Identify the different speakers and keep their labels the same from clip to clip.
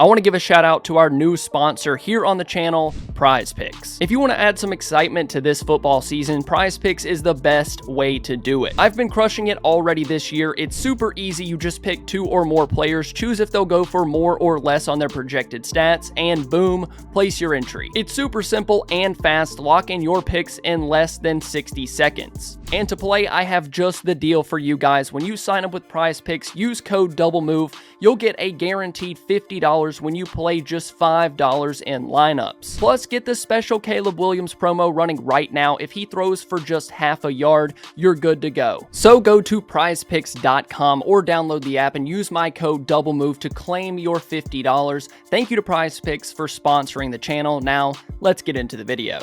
Speaker 1: I want to give a shout out to our new sponsor here on the channel, PrizePicks. If you want to add some excitement to this football season, PrizePicks is the best way to do it. I've been crushing it already this year. It's super easy. You just pick 2 or more players, choose if they'll go for more or less on their projected stats, and boom, place your entry. It's super simple and fast. Lock in your picks in less than 60 seconds. And to play, I have just the deal for you guys. When you sign up with PrizePicks, use code DoubleMove. You'll get a guaranteed $50 when you play just $5 in lineups. Plus, get the special Caleb Williams promo running right now. If he throws for just half a yard, you're good to go. So go to prizepicks.com or download the app and use my code DoubleMove to claim your $50. Thank you to PrizePicks for sponsoring the channel. Now, let's get into the video.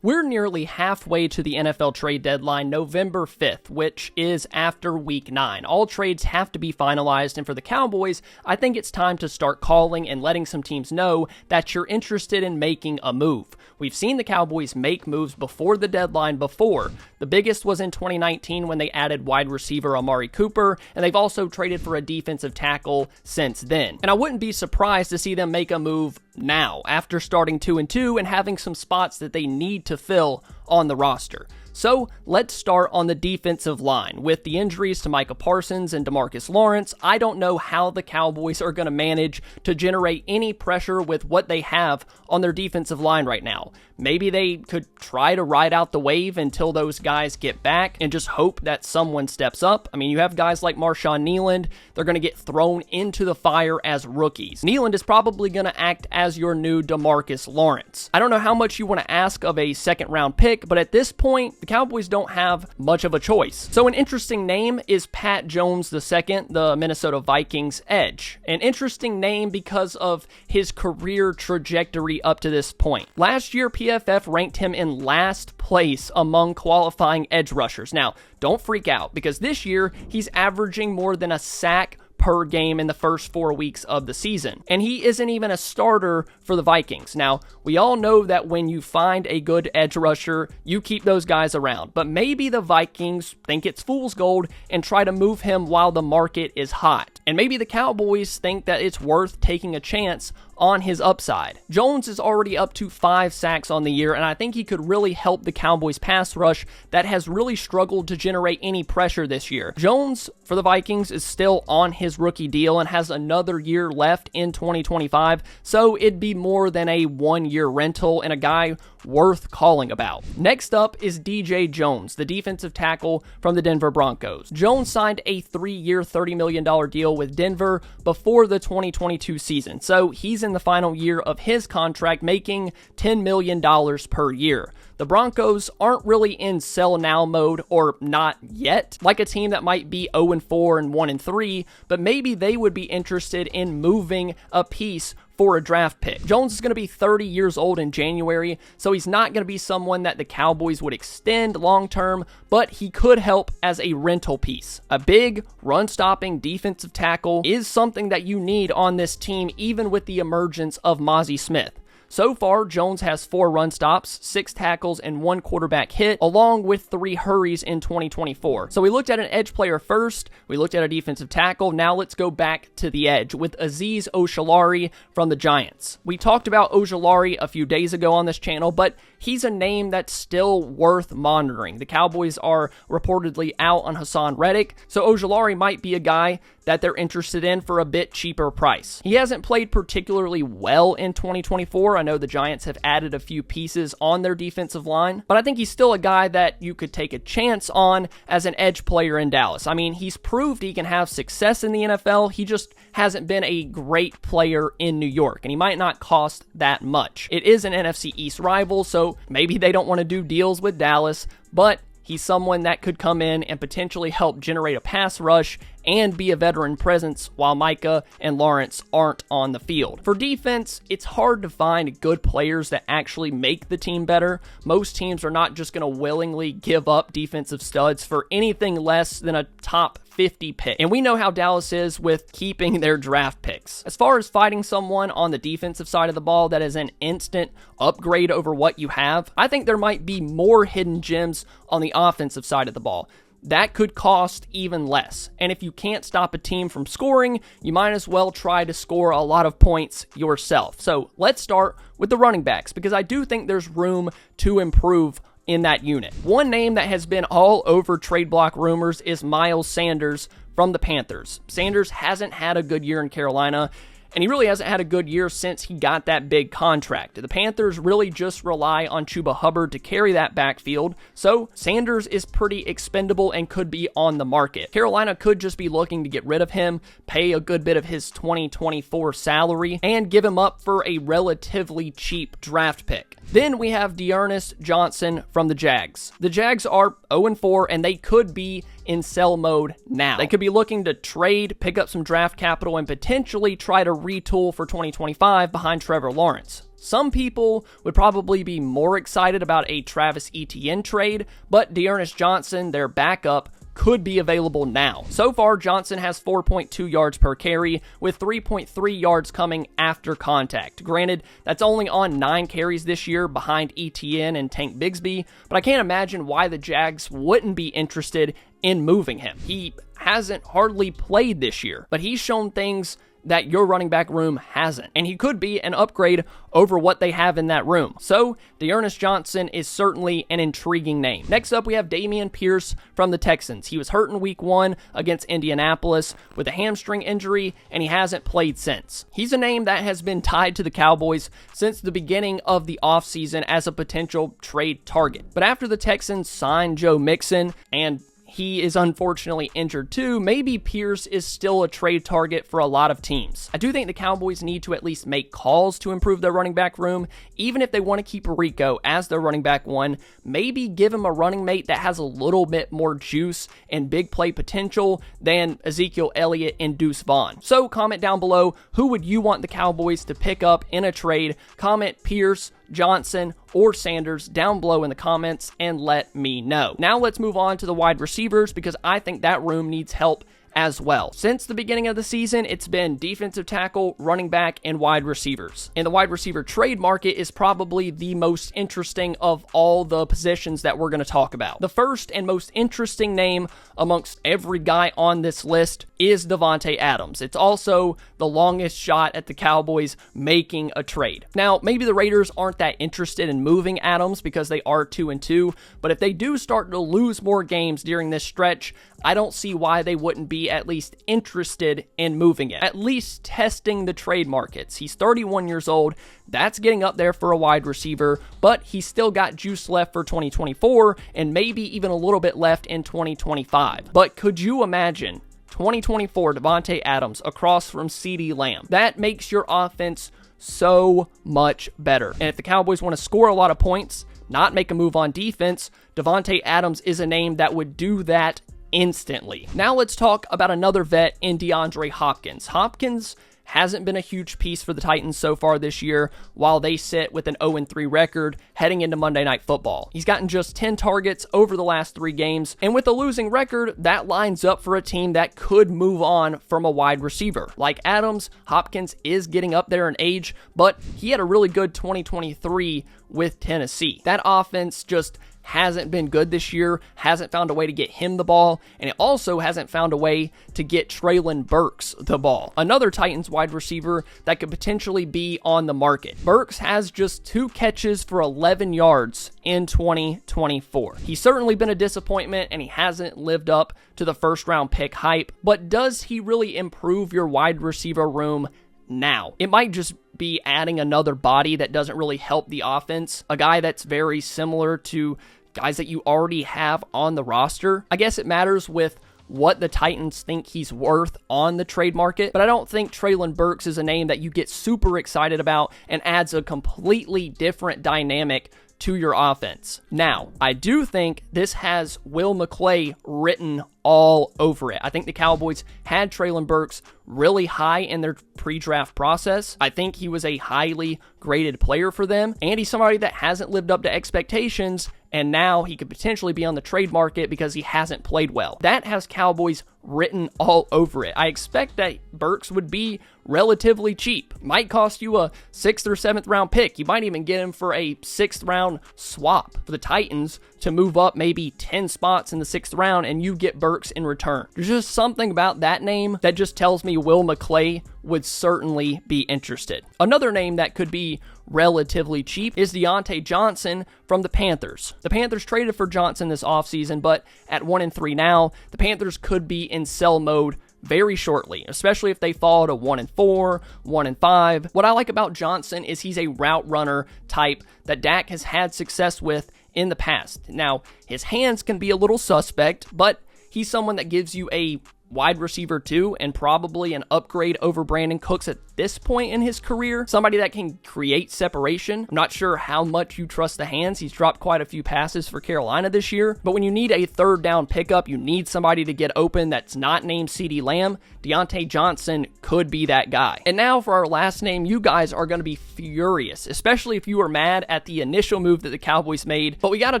Speaker 1: We're nearly halfway to the NFL trade deadline, November 5th, which is after week 9. All trades have to be finalized, and for the Cowboys, I think it's time to start calling and letting some teams know that you're interested in making a move. We've seen the Cowboys make moves before the deadline before. The biggest was in 2019 when they added wide receiver Amari Cooper, and they've also traded for a defensive tackle since then. And I wouldn't be surprised to see them make a move now, after starting 2-2 and having some spots that they need to fill on the roster. So let's start on the defensive line. With the injuries to Micah Parsons and DeMarcus Lawrence, I don't know how the Cowboys are going to manage to generate any pressure with what they have on their defensive line right now. Maybe they could try to ride out the wave until those guys get back and just hope that someone steps up. I mean, you have guys like Marshawn Kneeland. They're going to get thrown into the fire as rookies. Kneeland is probably going to act as your new DeMarcus Lawrence. I don't know how much you want to ask of a second-round pick, but at this point, the Cowboys don't have much of a choice. So an interesting name is Pat Jones II, the Minnesota Vikings edge. An interesting name because of his career trajectory up to this point. Last year, PFF ranked him in last place among qualifying edge rushers. Now, don't freak out, because this year, he's averaging more than a sack per game in the first 4 weeks of the season. And he isn't even a starter for the Vikings. Now, we all know that when you find a good edge rusher, you keep those guys around. But maybe the Vikings think it's fool's gold and try to move him while the market is hot. And maybe the Cowboys think that it's worth taking a chance on his upside. Jones is already up to 5 sacks on the year, and I think he could really help the Cowboys pass rush that has really struggled to generate any pressure this year. Jones, for the Vikings, is still on his rookie deal and has another year left in 2025, so it'd be more than a 1-year rental and a guy worth calling about. Next up is DJ Jones, the defensive tackle from the Denver Broncos. Jones signed a 3-year, $30 million deal with Denver before the 2022 season, so he's in the final year of his contract, making $10 million per year. The Broncos aren't really in sell now mode, or not yet, like a team that might be 0-4 and 1-3, but maybe they would be interested in moving a piece for a draft pick. Jones is going to be 30 years old in January, so he's not going to be someone that the Cowboys would extend long-term, but he could help as a rental piece. A big, run-stopping defensive tackle is something that you need on this team, even with the emergence of Mozzie Smith. So far, Jones has 4 run stops, 6 tackles, and 1 quarterback hit, along with 3 hurries in 2024. So we looked at an edge player first, we looked at a defensive tackle, now let's go back to the edge with Azeez Ojulari from the Giants. We talked about Ojulari a few days ago on this channel, but he's a name that's still worth monitoring. The Cowboys are reportedly out on Hassan Reddick, so Ojulari might be a guy that they're interested in for a bit cheaper price. He hasn't played particularly well in 2024. I know the Giants have added a few pieces on their defensive line, but I think he's still a guy that you could take a chance on as an edge player in Dallas. I mean, he's proved he can have success in the NFL. He just hasn't been a great player in New York, and he might not cost that much. It is an NFC East rival, so maybe they don't want to do deals with Dallas, but he's someone that could come in and potentially help generate a pass rush and be a veteran presence while Micah and Lawrence aren't on the field. For defense, it's hard to find good players that actually make the team better. Most teams are not just going to willingly give up defensive studs for anything less than a top 50 pick. And we know how Dallas is with keeping their draft picks. As far as finding someone on the defensive side of the ball that is an instant upgrade over what you have, I think there might be more hidden gems on the offensive side of the ball. that could cost even less. And if you can't stop a team from scoring, you might as well try to score a lot of points yourself. So let's start with the running backs, because I do think there's room to improve in that unit. One name that has been all over trade block rumors is Miles Sanders from the Panthers. Sanders hasn't had a good year in Carolina, and he really hasn't had a good year since he got that big contract. The Panthers really just rely on Chuba Hubbard to carry that backfield, so Sanders is pretty expendable and could be on the market. Carolina could just be looking to get rid of him, pay a good bit of his 2024 salary, and give him up for a relatively cheap draft pick. Then we have D'Ernest Johnson from the Jags. The Jags are 0-4, and they could be in sell mode now. They could be looking to trade, pick up some draft capital, and potentially try to retool for 2025 behind Trevor Lawrence. Some people would probably be more excited about a Travis Etienne trade, but D'Ernest Johnson, their backup, could be available now. So far, Johnson has 4.2 yards per carry, with 3.3 yards coming after contact. Granted, that's only on 9 carries this year behind Etienne and Tank Bigsby, but I can't imagine why the Jags wouldn't be interested in moving him. He hasn't hardly played this year, but he's shown things that your running back room hasn't, and he could be an upgrade over what they have in that room. So, D'Ernest Johnson is certainly an intriguing name. Next up, we have Dameon Pierce from the Texans. He was hurt in week 1 against Indianapolis with a hamstring injury, and he hasn't played since. He's a name that has been tied to the Cowboys since the beginning of the offseason as a potential trade target. But after the Texans signed Joe Mixon, and he is unfortunately injured too, maybe Pierce is still a trade target for a lot of teams. I do think the Cowboys need to at least make calls to improve their running back room. Even if they want to keep Rico as their running back 1, maybe give him a running mate that has a little bit more juice and big play potential than Ezekiel Elliott and Deuce Vaughn. So comment down below, who would you want the Cowboys to pick up in a trade? Comment Pierce, Johnson, or Sanders down below in the comments and let me know. Now let's move on to the wide receivers, because I think that room needs help as well. Since the beginning of the season, it's been defensive tackle, running back, and wide receivers. And the wide receiver trade market is probably the most interesting of all the positions that we're going to talk about. The first and most interesting name amongst every guy on this list is Davante Adams. It's also the longest shot at the Cowboys making a trade. Now, maybe the Raiders aren't that interested in moving Adams because they are 2-2, but if they do start to lose more games during this stretch, I don't see why they wouldn't be at least interested in moving it, at least testing the trade markets. He's 31 years old. That's getting up there for a wide receiver, but he's still got juice left for 2024 and maybe even a little bit left in 2025. But could you imagine 2024 Davante Adams across from CeeDee Lamb? That makes your offense so much better. And if the Cowboys want to score a lot of points, not make a move on defense, Davante Adams is a name that would do that instantly. Now let's talk about another vet in DeAndre Hopkins. Hopkins hasn't been a huge piece for the Titans so far this year, while they sit with an 0-3 record heading into Monday Night Football. He's gotten just 10 targets over the last 3 games, and with a losing record, that lines up for a team that could move on from a wide receiver. Like Adams, Hopkins is getting up there in age, but he had a really good 2023 with Tennessee. That offense just hasn't been good this year, hasn't found a way to get him the ball, and it also hasn't found a way to get Treylon Burks the ball, another Titans wide receiver that could potentially be on the market. Burks has just 2 catches for 11 yards in 2024. He's certainly been a disappointment, and he hasn't lived up to the first-round pick hype, but does he really improve your wide receiver room now? It might just be adding another body that doesn't really help the offense, a guy that's very similar to guys that you already have on the roster. I guess it matters with what the Titans think he's worth on the trade market, but I don't think Treylon Burks is a name that you get super excited about and adds a completely different dynamic to your offense. Now, I do think this has Will McClay written all over it. I think the Cowboys had Treylon Burks really high in their pre-draft process. I think he was a highly graded player for them, and he's somebody that hasn't lived up to expectations, and now he could potentially be on the trade market because he hasn't played well. That has Cowboys written all over it. I expect that Burks would be relatively cheap. Might cost you a 6th or 7th round pick. You might even get him for a 6th round swap for the Titans to move up maybe 10 spots in the 6th round, and you get Burks in return. There's just something about that name that just tells me Will McClay would certainly be interested. Another name that could be relatively cheap is Deontay Johnson from the Panthers. The Panthers traded for Johnson this offseason, but at 1-3 now, the Panthers could be in sell mode very shortly, especially if they fall to 1-4, 1-5. What I like about Johnson is he's a route runner type that Dak has had success with in the past. Now, his hands can be a little suspect, but he's someone that gives you a wide receiver 2 and probably an upgrade over Brandon Cooks at this point in his career. Somebody that can create separation. I'm not sure how much you trust the hands. He's dropped quite a few passes for Carolina this year, but when you need a 3rd down pickup, you need somebody to get open that's not named CeeDee Lamb. Deontay Johnson could be that guy. And now for our last name, you guys are going to be furious, especially if you were mad at the initial move that the Cowboys made, but we got to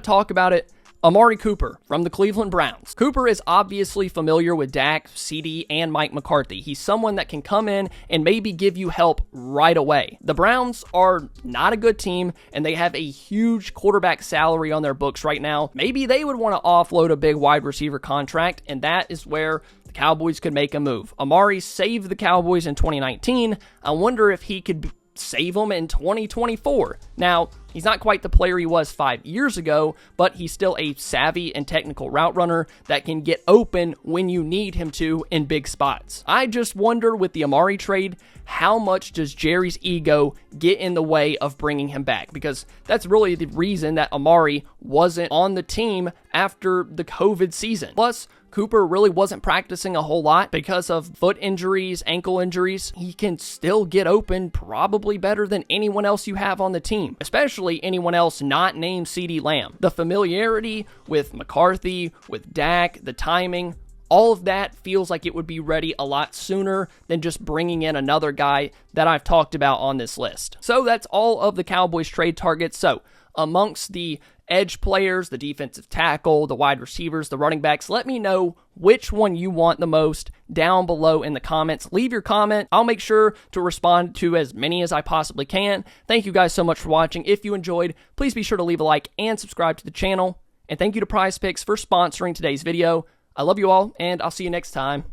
Speaker 1: talk about it. Amari Cooper from the Cleveland Browns. Cooper is obviously familiar with Dak, CD, and Mike McCarthy. He's someone that can come in and maybe give you help right away. The Browns are not a good team, and they have a huge quarterback salary on their books right now. Maybe they would want to offload a big wide receiver contract, and that is where the Cowboys could make a move. Amari saved the Cowboys in 2019. I wonder if he could save them in 2024. Now, he's not quite the player he was 5 years ago, but he's still a savvy and technical route runner that can get open when you need him to in big spots. I just wonder with the Amari trade, how much does Jerry's ego get in the way of bringing him back? Because that's really the reason that Amari wasn't on the team after the COVID season. Plus, Cooper really wasn't practicing a whole lot because of foot injuries, ankle injuries. He can still get open probably better than anyone else you have on the team, especially anyone else not named CeeDee Lamb. The familiarity with McCarthy, with Dak, the timing, all of that feels like it would be ready a lot sooner than just bringing in another guy that I've talked about on this list. So that's all of the Cowboys trade targets. So amongst the edge players, the defensive tackle, the wide receivers, the running backs, let me know which one you want the most down below in the comments. Leave your comment. I'll make sure to respond to as many as I possibly can. Thank you guys so much for watching. If you enjoyed, please be sure to leave a like and subscribe to the channel. And thank you to PrizePicks for sponsoring today's video. I love you all, and I'll see you next time.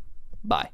Speaker 1: Bye.